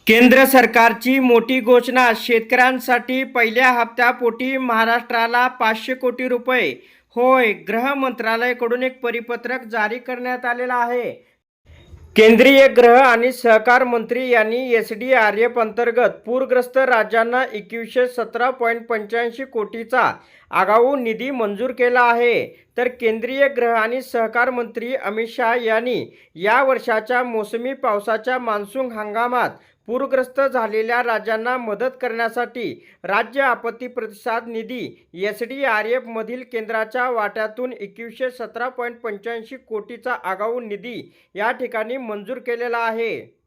केंद्र सरकारची मोठी घोषणा. शेतकऱ्यांसाठी पहिल्या हप्त्यापोटी महाराष्ट्राला 500 कोटी रुपये. होय, गृह मंत्रालयाकडून एक परिपत्रक जारी करण्यात आलेलं आहे. केंद्रीय गृह आणि सहकार मंत्री यांनी एसडीआरएफ अंतर्गत पूरग्रस्त राज्यांना 2117.85 कोटीचा आगाऊ निधी मंजूर केला आहे. तर केंद्रीय गृह आणि सहकार मंत्री अमित शहा यांनी या वर्षाच्या मोसमी पावसाच्या मान्सून हंगामात पूरग्रस्त झालेल्या राज्यांना मदत करण्यासाठी राज्य आपत्ती प्रतिसाद निधी एसडीआरएफ मधील केंद्राच्या वाट्यातून 2117.85 कोटीचा आगाऊ निधी या ठिकाणी मंजूर केलेला आहे.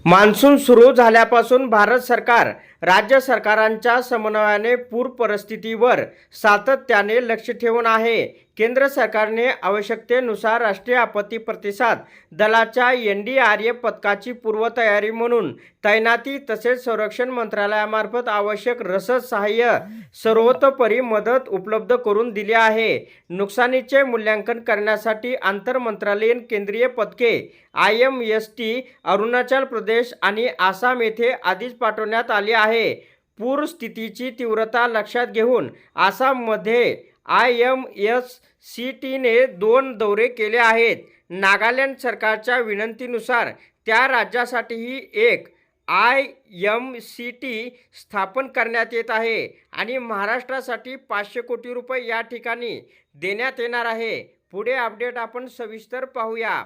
मान्सून सुरू झाल्यापासून भारत सरकार राज्य सरकारांच्या समन्वयाने पूर परिस्थितीवर सातत्याने लक्ष ठेवून आहे. केंद्र सरकारने आवश्यकतेनुसार राष्ट्रीय आपत्ती प्रतिसाद दलाच्या एनडीआरएफ पथकाची पूर्वतयारी म्हणून तैनाती तसेच संरक्षण मंत्रालयामार्फत आवश्यक रसद सहाय्य सर्वतोपरी मदत उपलब्ध करून दिली आहे. नुकसानीचे मूल्यांकन करण्यासाठी आंतरमंत्रालयीन केंद्रीय पथके IMST अरुणाचल प्रदेश आणि आसाम येथे आधीच पाठवण्यात आली आहे. पूर स्थितीची तीव्रता लक्षात घेऊन आसाममध्ये IMSCने 2 दौरे केले आहेत. नागालँड सरकारच्या विनंतीनुसार त्या राज्यासाठीही एक IMCT स्थापन करण्यात येत आहे आणि महाराष्ट्रासाठी 500 कोटी रुपये या ठिकाणी देण्यात येणार आहे. पुढे अपडेट आपण सविस्तर पाहूया.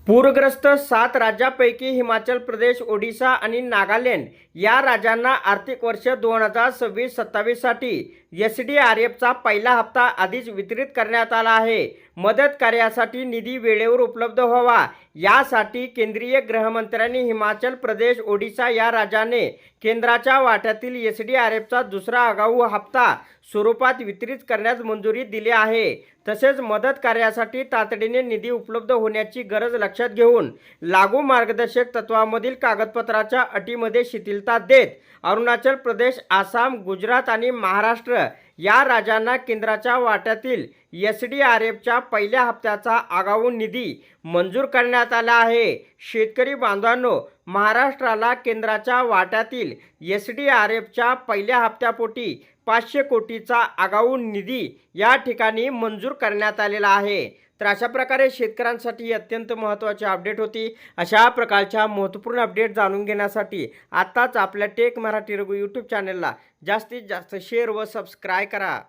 पूरग्रस्त 7 राज्यांपैकी हिमाचल प्रदेश, ओडिशा आणि नागालँड या राज्यांना आर्थिक वर्ष 2026-27 साठी एसडीआरएफचा पहिला हप्ता आधीच वितरित करण्यात आला आहे. मदत कार्यासाठी निधी वेळेवर उपलब्ध व्हावा यासाठी केंद्रीय गृहमंत्र्यांनी हिमाचल प्रदेश, ओडिशा या राज्याने केंद्राच्या वाट्यातील एसडीआरएफचा दुसरा आगाऊ हप्ता स्वरूपात वितरित करण्यास मंजुरी दिली आहे. तसेच मदत कार्यासाठी तातडीने निधी उपलब्ध होण्याची गरज लक्षात घेऊन लागू मार्गदर्शक तत्वांमधील कागदपत्राच्या अटीमध्ये शिथिलता देत अरुणाचल प्रदेश, आसाम, गुजरात आणि महाराष्ट्र या राज्यांना केंद्राच्या वाट्यातील एसडीआरएफच्या पहिल्या हप्त्याचा आगाऊ निधी मंजूर करण्यात आला आहे. शेतकरी बांधवांनो, महाराष्ट्राला केंद्राच्या वाट्यातील एसडीआरएफच्या पहिल्या हप्त्यापोटी 500 कोटीचा आगाऊ निधी या ठिकाणी मंजूर करण्यात आलेला आहे. तर अशा प्रकारे शेतकऱ्यांसाठी अत्यंत महत्त्वाची अपडेट होती. अशा प्रकारच्या महत्त्वपूर्ण अपडेट जाणून घेण्यासाठी आत्ताच आपल्या टेक मराठी रघु यूट्यूब चॅनलला जास्तीत जास्त शेअर व सबस्क्राईब करा.